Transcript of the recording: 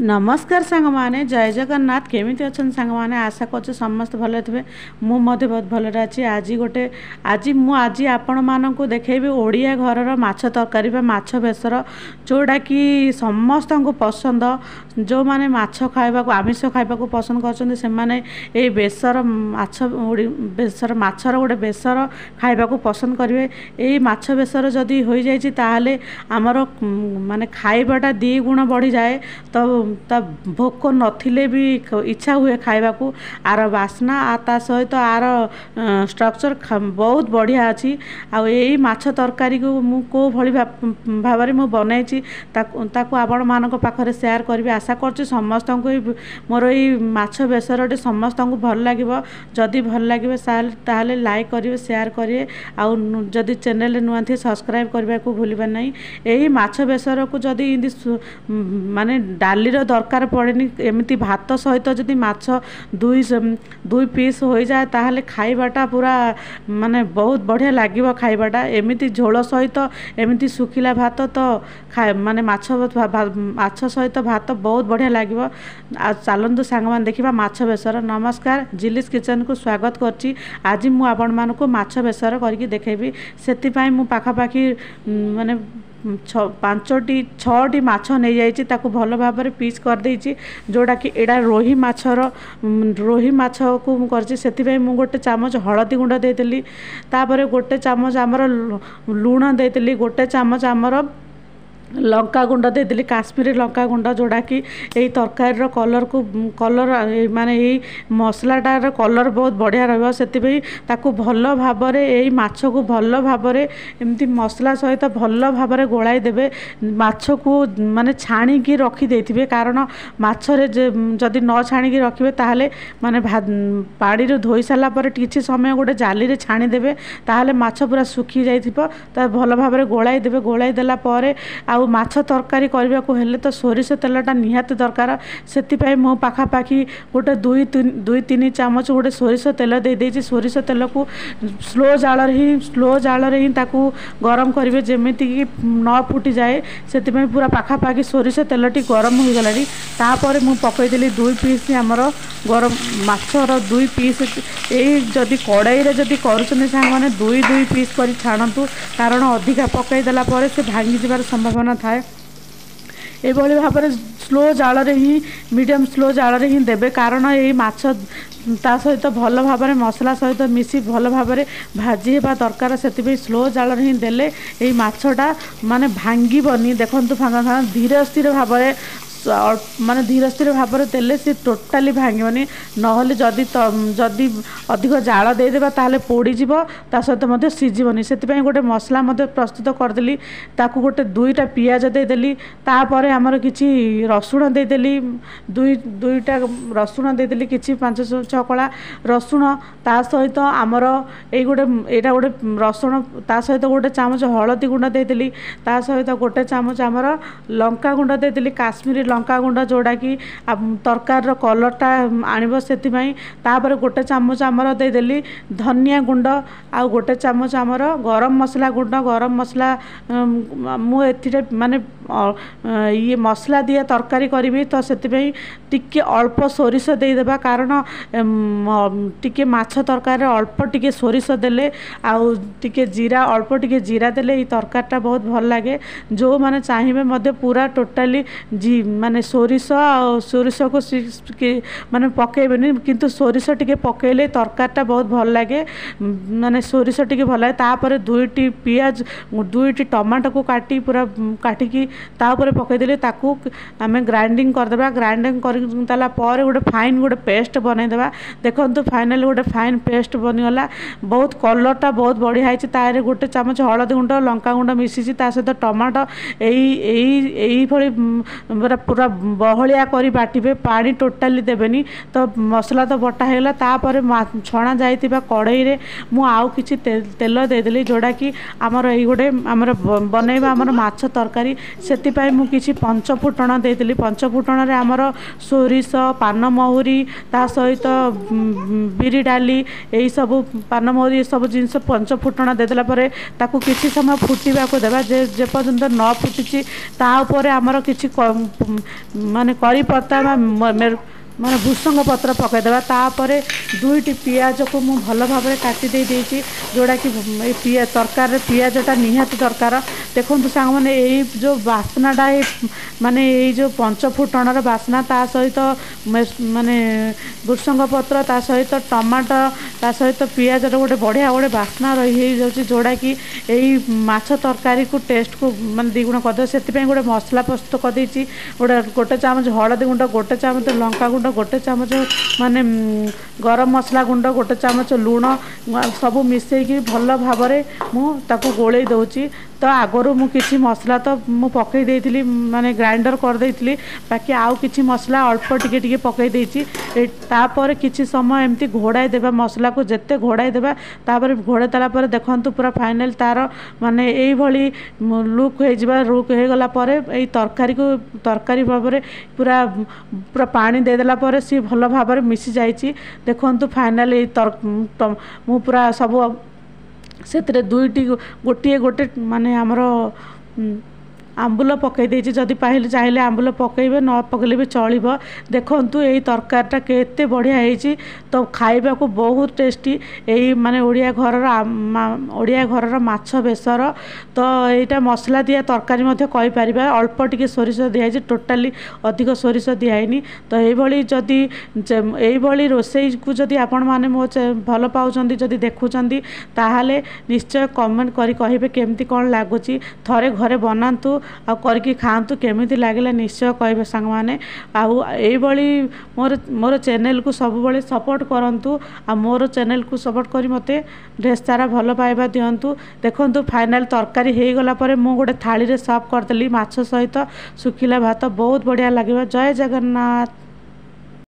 नमस्कार सांग माने जय जगन्नाथ केमिति अछन सांग माने आशा करछु समस्त भले थे मु मध्य बहुत भले अछि। आज आपण मानकु देखेबी ओडिया घरर माछ तरकारी बा माछ बेसर जोड़ा कि समस्त को पसंद जो माने माछ खाइबा को आमिष खाइबा को पसंद करछन से माने ए बेसर माछ बेसर माछर गोटे बेसर खाइबा को पसंद करिवे। ए माछ बेसर जदी होई जायछि ताहाले हमर माने खाइबाटा 2 गुण बढ़ी जाए। तो ता भोक नथिले भी इच्छा हुए खाइबा को आर बास्ना ता सहित आर स्ट्रक्चर बहुत बढ़िया अच्छी। आ यही माछ तरकारी को मु को भली भाव में बनई ताकू आपण मान पाखरे शेयर करी आशा कर समस्त को मोर ये माछ बेसरटी समस्त को भल लगे। जदि भल लगे ताहले लाइक करेंगे शेयर करेंगे आदि चैनल नुआ थे सब्सक्राइब करने को भूलबा नहीं। यही माछ बेसर को जदि माने डालीर दरकार पड़ेनी एमती भात सहित जदि माछ दुई पीस हो जाए ताहले खाइबाटा पूरा माने बहुत बढ़िया लगे। खाइबाटा एमती झोल सहित एमती सुखिला भात तो माने माछ सहित भात बहुत बढ़िया लगे। चलतु सांग मान देखा माछ बेसर। नमस्कार जिलिस किचन को स्वागत करची। आज मु आपण मानकु माछ बेसर करके देखेबी से मु पाखापाखि माने 5-6टी माछ नहीं जाइए ताकू भल भाव में पीस कर देइछि जोड़ा कि एडा रोही माछ को कर गोटे चामच हलदी गुंड देदेली तापर गोटे चामच आमर लुण देदेली गोटे चामच आमर लंका गुंड देदेली काश्मीरी लंका गुंड जोड़ा कि यही तरकारी कलर को कलर माने यही मसलाटार कलर बहुत बढ़िया रही भल भाव यही माछ को भल भाव एमती मसला सहित भल भाव गोलाई देवे। माछ को माने छाणिकी रखी देथिबे कारण माछरे जदि न छाणिकी रखिबे ताहले माने पानी रो धोई साला पर किछि समय गोटे जाली रे छाणी देबे ताहले माछ पूरा सुखी जाइथिबो ता भल भाव गोलाई देबे। गोलाई देला परे आ माछ तरकारी करने को हेले तो सोरिष तेलटा निहाती दरकार से मो पाखापाखि गोटे 2-3 चामच गोटे सोरिष तेल दे देइछि। सोरिष तेल को स्लो जाल ही ताकू गरम करेंगे जमीती कि न फुटी जाए से पूरा पाखापाखि सोरिष तेलटी गरम हो गलानी तापर मु पकईदेली 2 पीस आमर गरम माछर 2 पीस यही जदि कड़ाई रे जदि करुछन सांग माने 2 पीस कर छाणतु कारण अधिका पकईदेला पर से भांगी जबार संभावना थाए। एभली भाव में स्लो जाल ही मीडियम स्लो जाल ही देवे कारण यही माछ ता सहित भल भाव में मसला सहित मिसी भल भाव में भाजी होगा दरकार से स्लो जाल ही देले यही माछटा माने भांगीबनी देखंतु धीरे स्थिर भाव में माने धीरे स्थिर भाव में देले सी टोटाली भांगनी नहले जदि जदि अधिक जाल देदेबा ताहले पोड़ीजीव ता सहित मध्य सीझीबनी से गोटे मसला मध्य प्रस्तुत करदेली ताकू गोटे 2टा पियाज देदेली तापर आमर किछि रसुण देदेली 2टा रसुण देदेली किछि 5-6 कला रसुण ता सहित आमर एई गोटे एटा गोटे रसुण ता सहित गोटे चामच हलदी गुंड देदेली ता सहित गोटे चामच आमर लंका गुंड देदेली काश्मीरी लंका गुंड जोड़ा कि तरकार कलरटा आणव से गोटे चामच आमर देदेली धनिया गुंड आ गोटे चामच आमर गरम मसला गुंड गरम मसला मुझे माने ये मसला दिया तरकारी करी तो से टिके अल्प सोरिष देदेबा कारण टिके माछ तरकारी अल्प टिके सोरिष देले आउ टिके जीरा अल्प टिके जीरा देले ये तरकारीटा बहुत भल लगे। जो माने चाहिए मध्य पूरा टोटाली माने सोरिष को माने पकेबेनी किंतु सोरिष टिके पकेले तरकारीटा बहुत भल लगे माने सोरिष टिके भल लगे। तापर 2टी पियाज 2टी टमाटो को काटी पूरा काटिकी तापर पकईदेले ताकू आमे ग्राइंडिंग करदेबा। ग्राइंडिंग करला पर गोटे फाइन गोटे पेस्ट बनईदेबा। देखंतु फाइनली गोटे फाइन पेस्ट बनीगला बहुत कलरटा बहुत बढ़िया है। तारे गोटे चामच हलदी गुंड लंका गुंड मिसी ता सहित टमाटो यही पूरा बहलिया करी बाटिबे पानी टोटाली देबेनी तो मसला तो बटा हैला। तापर छणा जाइतिबा कड़ाई रे मु आउ किछि तेल देदेली जोड़ा कि आमर एई गोटे आमर बनैबा आमर माछ तरकारी से मु किछि पंचफुटण देदेली। पंचफुटण रे आमर सोरिष पान महुरी ता सहित बिरी डाली यही सब पान महुरी सब जिनस पंचफुटण देदेला परे ताकू किछि समय फुटिबा को देबा जे पर्यंत न फुटिछि ता ऊपर आमर किछि ମାନେ କରି ପତ୍ତା ମାନେ ଭୃସଙ୍ଗ ପତ୍ର ପକାଇଦେବା। ତାପରେ 2ଟି ପିଆଜକୁ ମୁଁ ଭଲ ଭାବରେ କାଟି ଦେଇଛି, ଯେଉଁଟାକି ଏଇ ତରକାରୀରେ ପିଆଜଟା ନିହାତି ଦରକାର। ଦେଖନ୍ତୁ ସାଙ୍ଗମାନେ, ଏଇ ଯେଉଁ ବାସ୍ନାଟା ମାନେ ଏଇ ଯେଉଁ ପଞ୍ଚ ଫୁଟଣର ବାସ୍ନା, ତା ସହିତ ମାନେ ଭୃସଙ୍ଗ ପତ୍ର, ତା ସହିତ ଟମାଟୋ, ତା ସହିତ ପିଆଜର ଗୋଟେ ବଢ଼ିଆ ଗୋଟେ ବାସ୍ନା ହେଇଯାଉଛି, ଯେଉଁଟାକି ଏଇ ମାଛ ତରକାରୀକୁ ଟେଷ୍ଟକୁ ମାନେ ଦ୍ୱିଗୁଣ କରିଦେବ। ସେଥିପାଇଁ ଗୋଟେ ମସଲା ପ୍ରସ୍ତୁତ କରିଦେଇଛି। ଗୋଟେ ଚାମଚ ହଳଦୀ ଗୁଣ୍ଡ, ଗୋଟେ ଚାମଚ ଲଙ୍କା ଗୁଣ୍ଡ, ଗୋଟେ ଚାମଚ ମାନେ ଗରମ ମସଲା ଗୁଣ୍ଡ, ଗୋଟେ ଚାମଚ ଲୁଣ ସବୁ ମିଶାଇକି ଭଲ ଭାବରେ ମୁଁ ତାକୁ ଗୋଳେଇ ଦେଉଛି। ତ ଆଗରୁ ମୁଁ କିଛି ମସଲା ତ ମୁଁ ପକାଇ ଦେଇଥିଲି, ମାନେ ଗ୍ରାଇଣ୍ଡର କରିଦେଇଥିଲି, ବାକି ଆଉ କିଛି ମସଲା ଅଳ୍ପ ଟିକେ ଟିକେ ପକାଇ ଦେଇଛି। ତାପରେ କିଛି ସମୟ ଏମିତି ଘୋଡ଼ାଇ ଦେବା ମସଲାକୁ, ଯେତେ ଘୋଡ଼ାଇ ଦେବା ତାପରେ ଘୋଡ଼ାଇ ଦେଲା ପରେ ଦେଖନ୍ତୁ ପୁରା ଫାଇନାଲ ତାର ମାନେ ଏଇଭଳି ଲୁକ୍ ହେଇଗଲା ପରେ ଏଇ ତରକାରୀ ଭାବରେ ପୁରା ପାଣି ଦେଇଦେଲା ପରେ ସିଏ ଭଲ ଭାବରେ ମିଶି ଯାଇଛି। ଦେଖନ୍ତୁ ଫାଇନାଲି ମୁଁ ପୁରା ସବୁ ସେଥିରେ ଗୋଟିଏ ମାନେ ଆମର ଆମ୍ବୁଲ ପକାଇ ଦେଇଛି। ଯଦି ଚାହିଁଲେ ଆମ୍ବୁଲ ପକାଇବେ, ନ ପକାଇଲେ ବି ଚଳିବ। ଦେଖନ୍ତୁ ଏଇ ତରକାରୀଟା କେତେ ବଢ଼ିଆ ହେଇଛି, ତ ଖାଇବାକୁ ବହୁତ ଟେଷ୍ଟି। ଏଇ ମାନେ ଓଡ଼ିଆ ଘରର ମାଛ ବେସର, ତ ଏଇଟା ମସଲା ଦିଆ ତରକାରୀ ମଧ୍ୟ କହିପାରିବା। ଅଳ୍ପ ଟିକେ ସୋରିଷ ଦିଆହେଇଛି, ଟୋଟାଲି ଅଧିକ ସୋରିଷ ଦିଆହେଇନି। ତ ଏଇଭଳି ରୋଷେଇକୁ ଯଦି ଆପଣମାନେ ଭଲ ପାଉଛନ୍ତି, ଯଦି ଦେଖୁଛନ୍ତି, ତାହେଲେ ନିଶ୍ଚୟ କମେଣ୍ଟ କରି କହିବେ କେମିତି କ'ଣ ଲାଗୁଛି। ଥରେ ଘରେ ବନାନ୍ତୁ ଆଉ କରିକି ଖାଆନ୍ତୁ, କେମିତି ଲାଗିଲା ନିଶ୍ଚୟ କହିବେ ସାଙ୍ଗମାନେ। ଆଉ ଏଇଭଳି ମୋର ଚ୍ୟାନେଲକୁ ସବୁବେଳେ ସପୋର୍ଟ କରନ୍ତୁ, ଆଉ ମୋର ଚ୍ୟାନେଲକୁ ସପୋର୍ଟ କରି ମୋତେ ଢେର ସାରା ଭଲ ପାଇବା ଦିଅନ୍ତୁ। ଦେଖନ୍ତୁ ଫାଇନାଲ ତରକାରୀ ହେଇଗଲା ପରେ ମୁଁ ଗୋଟେ ଥାଳିରେ ସର୍ଭ କରିଦେଲି ମାଛ ସହିତ ଶୁଖିଲା ଭାତ, ବହୁତ ବଢ଼ିଆ ଲାଗିବ। ଜୟ ଜଗନ୍ନାଥ।